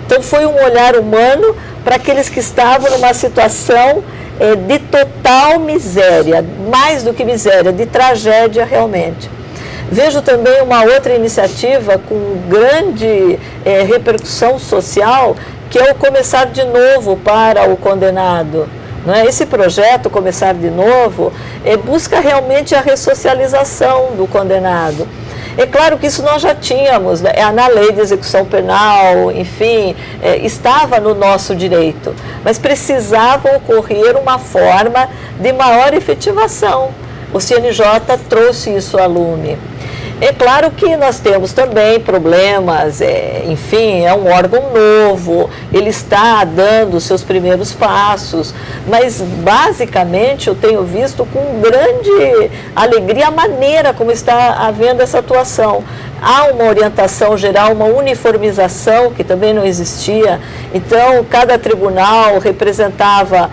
Então foi um olhar humano para aqueles que estavam numa situação de total miséria, mais do que miséria, de tragédia realmente. Vejo também uma outra iniciativa com grande repercussão social, que é o Começar de Novo para o Condenado. Não é? Esse projeto, Começar de Novo, busca realmente a ressocialização do condenado. É claro que isso nós já tínhamos, né? Na lei de execução penal, enfim, estava no nosso direito, mas precisava ocorrer uma forma de maior efetivação. O CNJ trouxe isso à lume. É claro que nós temos também problemas, enfim, é um órgão novo, ele está dando os seus primeiros passos, mas basicamente eu tenho visto com grande alegria a maneira como está havendo essa atuação. há uma orientação geral, uma uniformização que também não existia. Então, cada tribunal representava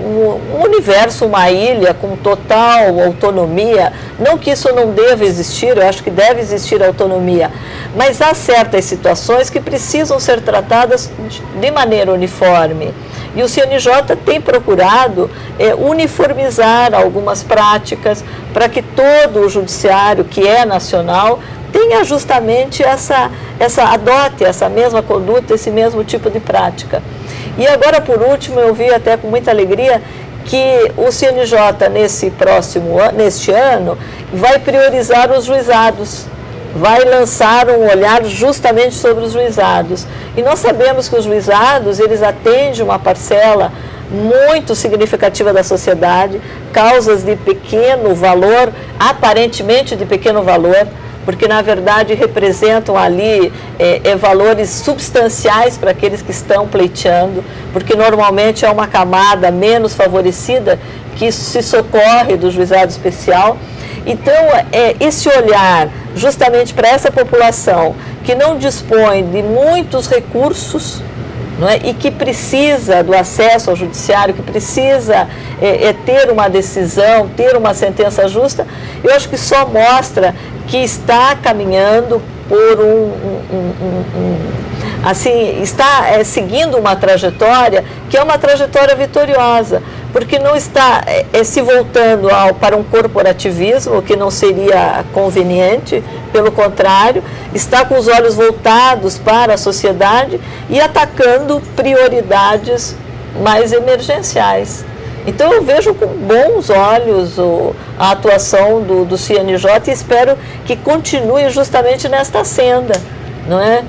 um universo, uma ilha com total autonomia. Não que isso não deva existir, eu acho que deve existir autonomia, mas há certas situações que precisam ser tratadas de maneira uniforme. E o CNJ tem procurado uniformizar algumas práticas para que todo o judiciário, que é nacional, tenha justamente adote essa mesma conduta, esse mesmo tipo de prática. E agora, por último, eu vi até com muita alegria que o CNJ, neste ano, vai priorizar os juizados, vai lançar um olhar justamente sobre os juizados. E nós sabemos que os juizados, eles atendem uma parcela muito significativa da sociedade, causas de pequeno valor, aparentemente de pequeno valor, porque na verdade representam ali valores substanciais para aqueles que estão pleiteando, porque normalmente é uma camada menos favorecida que se socorre do juizado especial. Então, esse olhar justamente para essa população que não dispõe de muitos recursos, não é? E que precisa do acesso ao judiciário, que precisa ter uma decisão, ter uma sentença justa, eu acho que só mostra que está caminhando por está seguindo uma trajetória que é uma trajetória vitoriosa, porque não está se voltando para um corporativismo que não seria conveniente, pelo contrário, está com os olhos voltados para a sociedade e atacando prioridades mais emergenciais. Então eu vejo com bons olhos a atuação do CNJ e espero que continue justamente nesta senda, não é?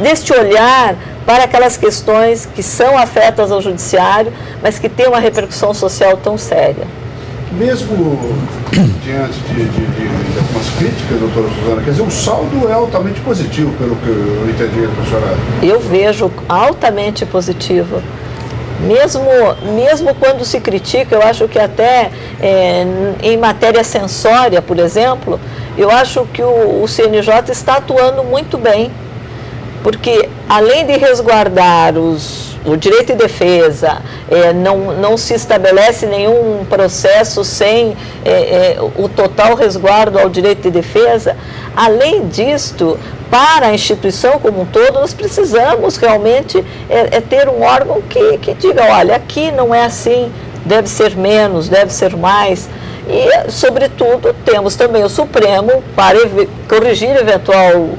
Deste olhar para aquelas questões que são afetas ao judiciário, mas que têm uma repercussão social tão séria. Mesmo diante de algumas críticas, doutora Suzana, quer dizer, o saldo é altamente positivo, pelo que eu entendi, professora. Eu vejo altamente positivo. Mesmo quando se critica, eu acho que até em matéria censória, por exemplo, eu acho que o CNJ está atuando muito bem, porque além de resguardar o direito de defesa, não se estabelece nenhum processo sem o total resguardo ao direito de defesa. Além disto, para a instituição como um todo, nós precisamos realmente ter um órgão que diga, olha, aqui não é assim, deve ser menos, deve ser mais. E, sobretudo, temos também o Supremo para corrigir eventual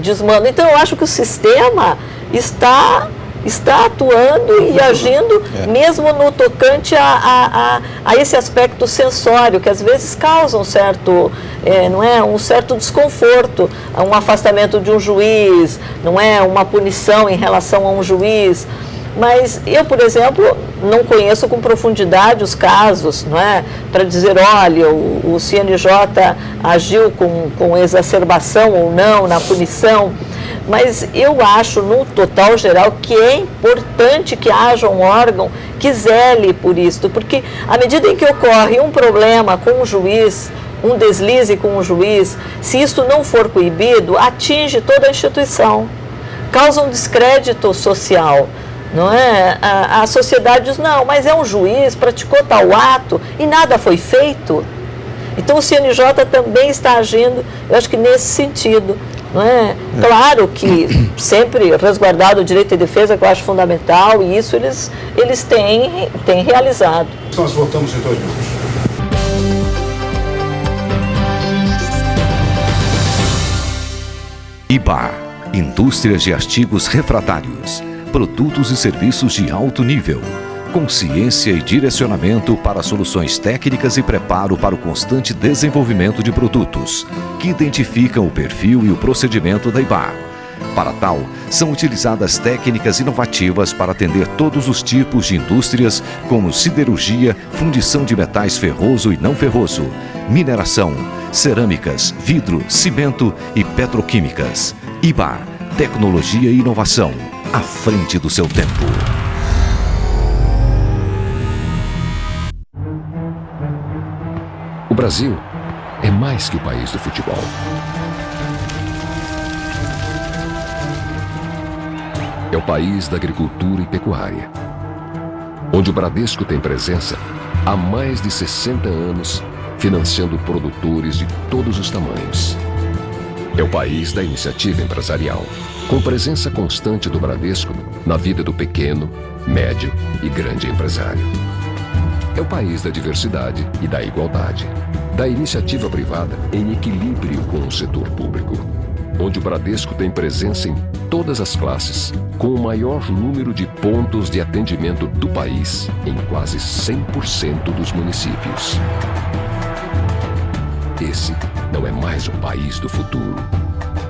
desmando. Então, eu acho que o sistema está atuando e agindo, mesmo no tocante a esse aspecto censório, que às vezes causa um certo desconforto, um afastamento de um juiz, não é uma punição em relação a um juiz. Mas eu, por exemplo, não conheço com profundidade os casos, não é? Para dizer, olha, o CNJ agiu com exacerbação ou não na punição. Mas eu acho, no total geral, que é importante que haja um órgão que zele por isso, porque à medida em que ocorre um problema com um juiz, um deslize com um juiz, se isso não for coibido, atinge toda a instituição, causa um descrédito social. Não é? A sociedade diz, não, mas é um juiz, praticou tal ato e nada foi feito. Então o CNJ também está agindo, eu acho que nesse sentido. Não é? Claro que sempre resguardado o direito de defesa, que eu acho fundamental, e isso eles têm realizado. Nós voltamos em 2 minutos. IBA, Indústrias de Artigos Refratários, produtos e serviços de alto nível, consciência e direcionamento para soluções técnicas e preparo para o constante desenvolvimento de produtos, que identificam o perfil e o procedimento da IBA. Para tal, são utilizadas técnicas inovativas para atender todos os tipos de indústrias, como siderurgia, fundição de metais ferroso e não ferroso, mineração, cerâmicas, vidro, cimento e petroquímicas. IBA, tecnologia e inovação, à frente do seu tempo. O Brasil é mais que o país do futebol. É o país da agricultura e pecuária, onde o Bradesco tem presença há mais de 60 anos, financiando produtores de todos os tamanhos. É o país da iniciativa empresarial, com presença constante do Bradesco na vida do pequeno, médio e grande empresário. É o país da diversidade e da igualdade, da iniciativa privada em equilíbrio com o setor público, onde o Bradesco tem presença em todas as classes, com o maior número de pontos de atendimento do país em quase 100% dos municípios. Esse não é mais o país do futuro.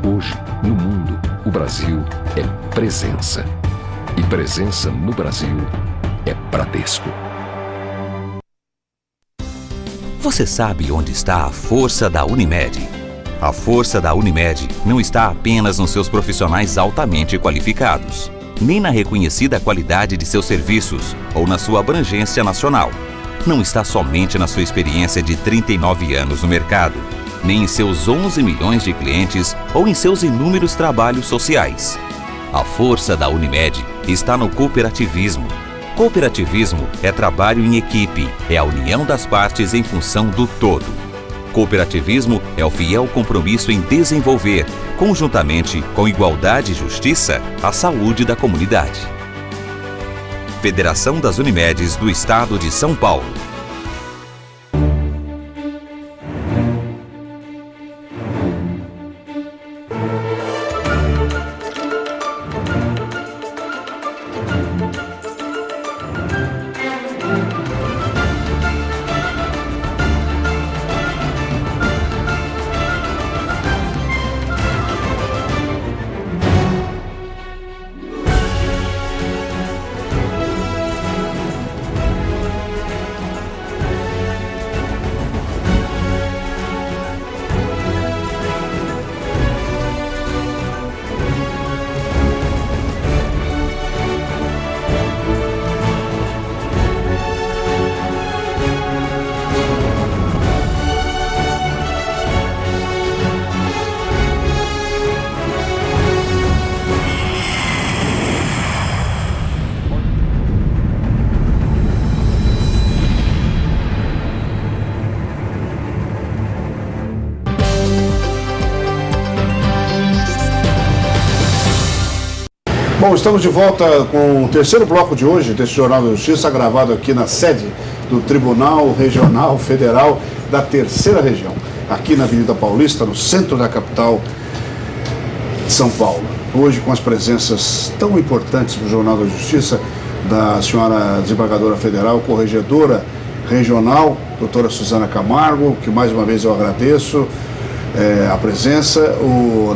Hoje, no mundo, o Brasil é presença. E presença no Brasil é Bradesco. Você sabe onde está a força da Unimed? A força da Unimed não está apenas nos seus profissionais altamente qualificados, nem na reconhecida qualidade de seus serviços ou na sua abrangência nacional. Não está somente na sua experiência de 39 anos no mercado, nem em seus 11 milhões de clientes ou em seus inúmeros trabalhos sociais. A força da Unimed está no cooperativismo. Cooperativismo é trabalho em equipe, é a união das partes em função do todo. Cooperativismo é o fiel compromisso em desenvolver, conjuntamente com igualdade e justiça, a saúde da comunidade. Federação das Unimedes do Estado de São Paulo. Bom, estamos de volta com o terceiro bloco de hoje desse Jornal da Justiça, gravado aqui na sede do Tribunal Regional Federal da Terceira Região, aqui na Avenida Paulista, no centro da capital de São Paulo. Hoje com as presenças tão importantes no Jornal da Justiça da senhora desembargadora federal, corregedora regional, doutora Suzana Camargo, que mais uma vez eu agradeço a presença,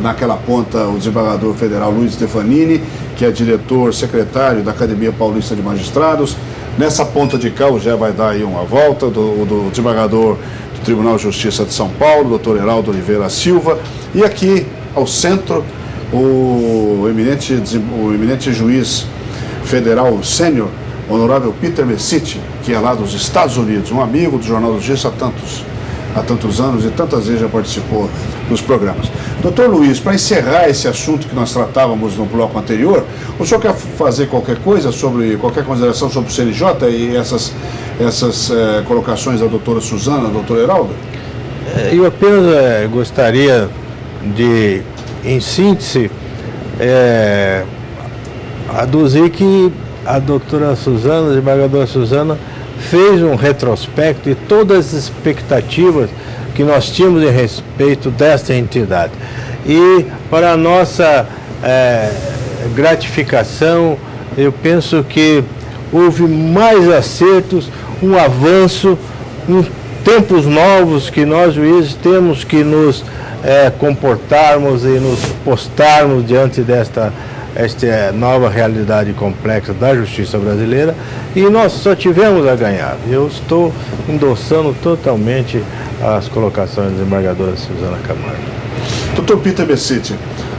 naquela ponta o desembargador federal Luiz Stefanini, que é diretor secretário da Academia Paulista de Magistrados. Nessa ponta de cá, já vai dar aí uma volta, do desembargador do Tribunal de Justiça de São Paulo, doutor Heraldo Oliveira Silva, e aqui ao centro o eminente juiz federal sênior, honorável Peter Messitti, que é lá dos Estados Unidos, um amigo do Jornal da Justiça há tantos anos e tantas vezes já participou dos programas. Doutor Luiz, para encerrar esse assunto que nós tratávamos no bloco anterior, o senhor quer fazer qualquer consideração sobre o CNJ e essas colocações da doutora Suzana, doutor Heraldo? Eu apenas gostaria de, em síntese, aduzir que a doutora Suzana, a desembargadora Suzana, fez um retrospecto de todas as expectativas que nós tínhamos em respeito desta entidade. E para a nossa gratificação, eu penso que houve mais acertos, um avanço, tempos novos que nós juízes temos que nos comportarmos e nos postarmos diante esta nova realidade complexa da justiça brasileira, e nós só tivemos a ganhar. Eu estou endossando totalmente as colocações da desembargadora Suzana Camargo. Doutor Peter Messitti,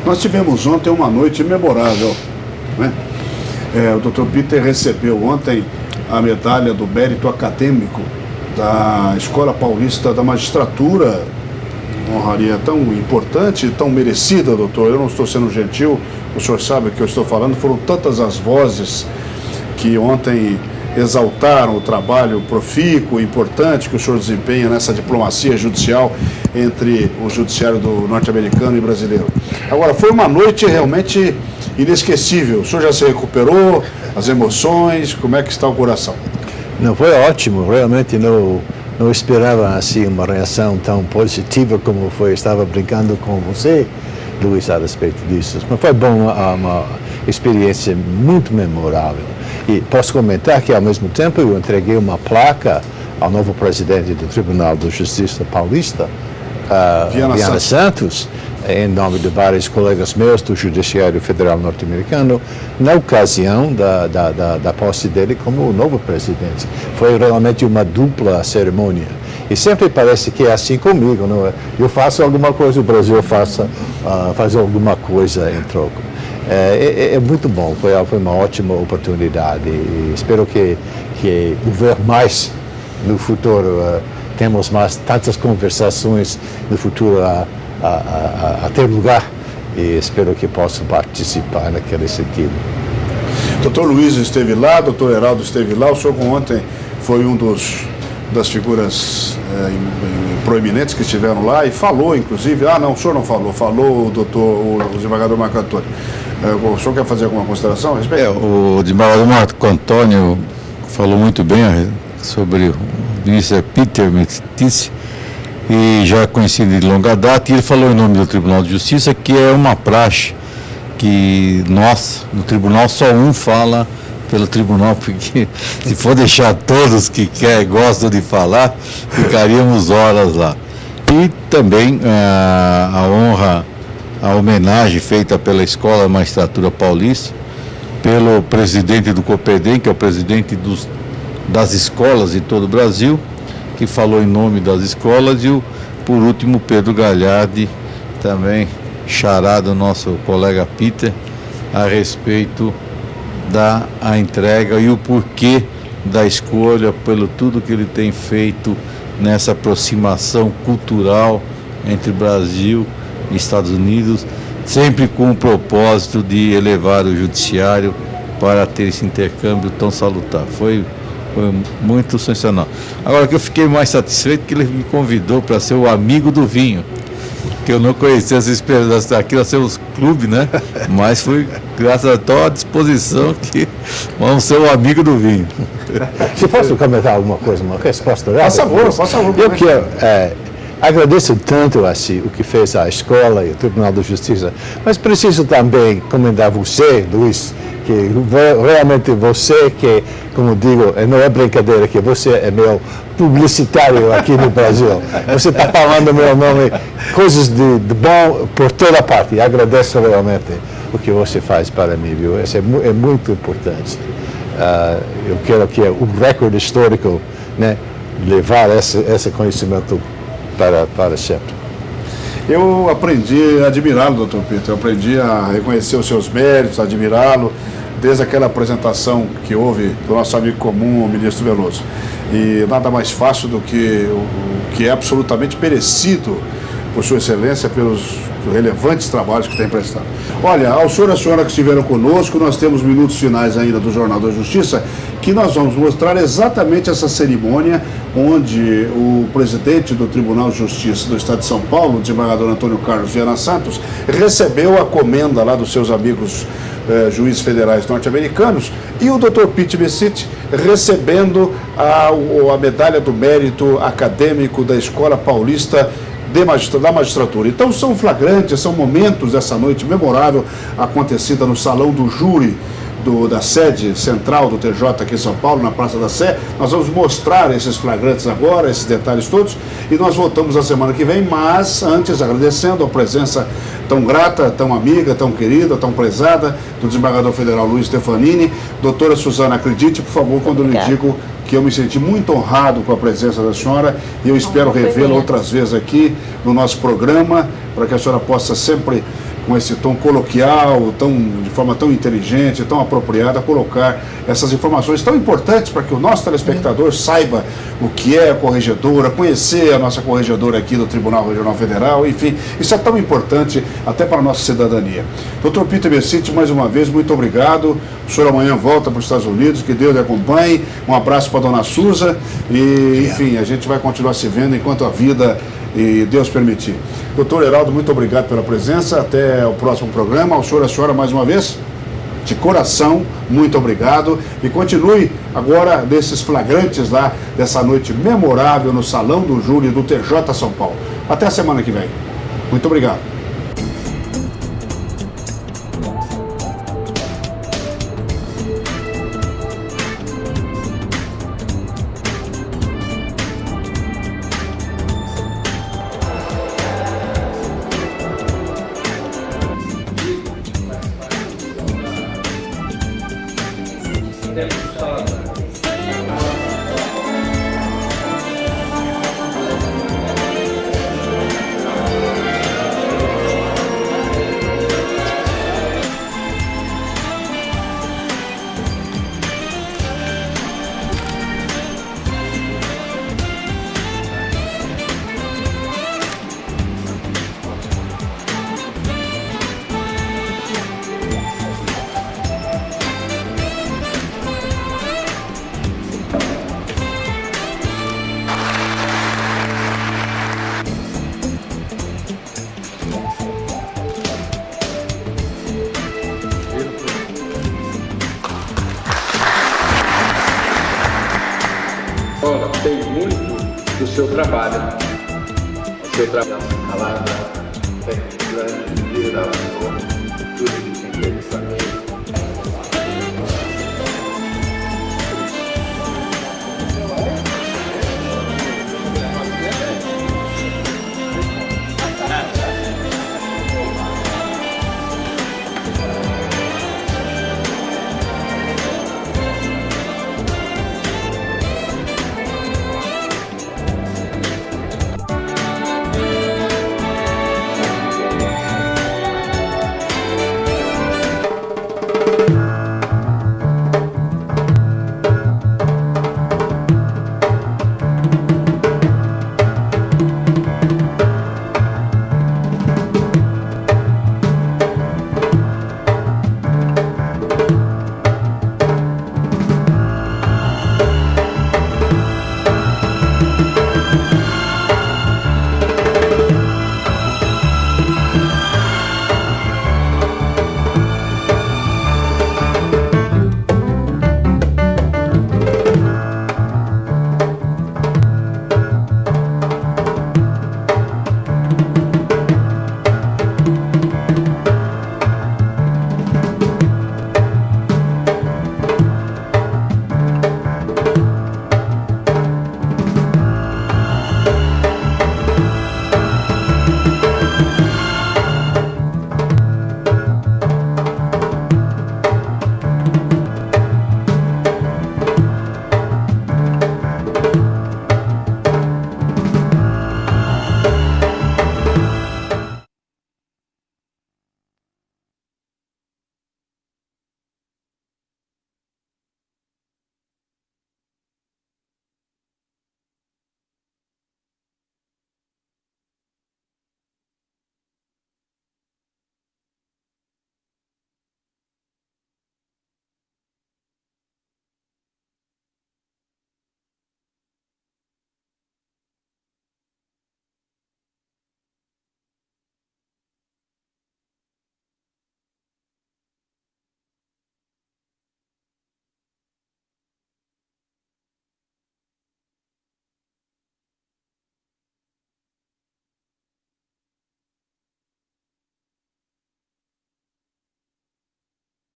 nós tivemos ontem uma noite memorável, né? O doutor Peter recebeu ontem a medalha do mérito acadêmico da Escola Paulista da Magistratura honraria tão importante, tão merecida, doutor. Eu não estou sendo gentil, o senhor sabe o que eu estou falando. Foram tantas as vozes que ontem exaltaram o trabalho profícuo, importante que o senhor desempenha nessa diplomacia judicial entre o judiciário do norte-americano e brasileiro. Agora, foi uma noite realmente inesquecível. O senhor já se recuperou? As emoções? Como é que está o coração? Não, foi ótimo. Realmente não esperava assim uma reação tão positiva como foi. Estava brincando com você, Luiz, a respeito disso. Mas foi bom, uma experiência muito memorável. E posso comentar que, ao mesmo tempo, eu entreguei uma placa ao novo presidente do Tribunal de Justiça Paulista, Viana Santos, em nome de vários colegas meus do Judiciário Federal norte-americano, na ocasião da posse dele como novo presidente. Foi realmente uma dupla cerimônia. E sempre parece que é assim comigo, não é? Eu faço alguma coisa, o Brasil faz alguma coisa em troca. É muito bom, foi uma ótima oportunidade e espero que houver mais no futuro, temos mais tantas conversações no futuro a ter lugar e espero que possam participar naquele sentido. Doutor Luiz esteve lá, doutor Heraldo esteve lá, o senhor ontem foi das figuras proeminentes que estiveram lá e falou, inclusive, não, o senhor não falou, falou o desembargador Marco Antônio. O senhor quer fazer alguma consideração a respeito? O desembargador Marco Antônio falou muito bem sobre o ministro Peter Mestice, e já conhecido de longa data, e ele falou em nome do Tribunal de Justiça que é uma praxe que nós, no tribunal, só um fala pelo tribunal, porque se for deixar todos que gostam de falar, ficaríamos horas lá. E também a honra, a homenagem feita pela Escola Magistratura Paulista, pelo presidente do COPEDEM, que é o presidente das escolas de todo o Brasil, que falou em nome das escolas, e por último, Pedro Galhardi, também xará do nosso colega Peter, a respeito da entrega e o porquê da escolha, pelo tudo que ele tem feito nessa aproximação cultural entre Brasil e Estados Unidos, sempre com o propósito de elevar o judiciário para ter esse intercâmbio tão salutar. Foi muito sensacional. Agora, que eu fiquei mais satisfeito que ele me convidou para ser o amigo do vinho, que eu não conhecia essa experiência aqui, nós temos clube, né? Mas foi graças a tua disposição que vamos ser o amigo do vinho. Se posso comentar alguma coisa, uma resposta? Por favor. Eu quero, agradeço tanto assim, o que fez a escola e o Tribunal de Justiça, mas preciso também comentar você, Luiz, que realmente você que, como digo, não é brincadeira, que você é meu publicitário aqui no Brasil. Você está falando meu nome, coisas de bom por toda parte. Agradeço realmente o que você faz para mim, viu? Isso é muito importante. Eu quero que o recorde histórico, né, levar esse conhecimento para sempre. Eu aprendi a admirá-lo, doutor Peter. Eu aprendi a reconhecer os seus méritos, a admirá-lo, desde aquela apresentação que houve do nosso amigo comum, o ministro Veloso. E nada mais fácil do que o que é absolutamente merecido por Sua Excelência, pelos relevantes trabalhos que tem prestado. Olha, ao senhor e a senhora que estiveram conosco, nós temos minutos finais ainda do Jornal da Justiça, que nós vamos mostrar exatamente essa cerimônia onde o presidente do Tribunal de Justiça do Estado de São Paulo, o desembargador Antônio Carlos Viana Santos, recebeu a comenda lá dos seus amigos juízes federais norte-americanos, e o Dr. Pete Messitti recebendo a medalha do mérito acadêmico da Escola Paulista da Magistratura. Então são flagrantes, são momentos dessa noite memorável acontecida no Salão do Júri da sede central do TJ aqui em São Paulo, na Praça da Sé. Nós vamos mostrar esses flagrantes agora, esses detalhes todos, e nós voltamos na semana que vem, mas antes agradecendo a presença tão grata, tão amiga, tão querida, tão prezada do desembargador federal Luiz Stefanini. Doutora Suzana, acredite, por favor, quando eu lhe digo que eu me senti muito honrado com a presença da senhora, e eu espero revê-la outras vezes aqui no nosso programa, para que a senhora possa sempre com esse tom coloquial, de forma tão inteligente, tão apropriada, colocar essas informações tão importantes para que o nosso telespectador saiba o que é a corregedora, conhecer a nossa corregedora aqui do Tribunal Regional Federal, enfim, isso é tão importante até para a nossa cidadania. Dr. Peter Bessite, mais uma vez, muito obrigado. O senhor amanhã volta para os Estados Unidos, que Deus lhe acompanhe. Um abraço para a dona Suza e, enfim, a gente vai continuar se vendo enquanto a vida e Deus permitir. Doutor Heraldo, muito obrigado pela presença. Até o próximo programa. Ao senhor e à senhora, mais uma vez, de coração, muito obrigado. E continue agora desses flagrantes lá, dessa noite memorável no Salão do Júri do TJ São Paulo. Até a semana que vem. Muito obrigado. Gostei muito do seu trabalho. O seu trabalho. Palavra, grande, liderança, tudo que tem feito.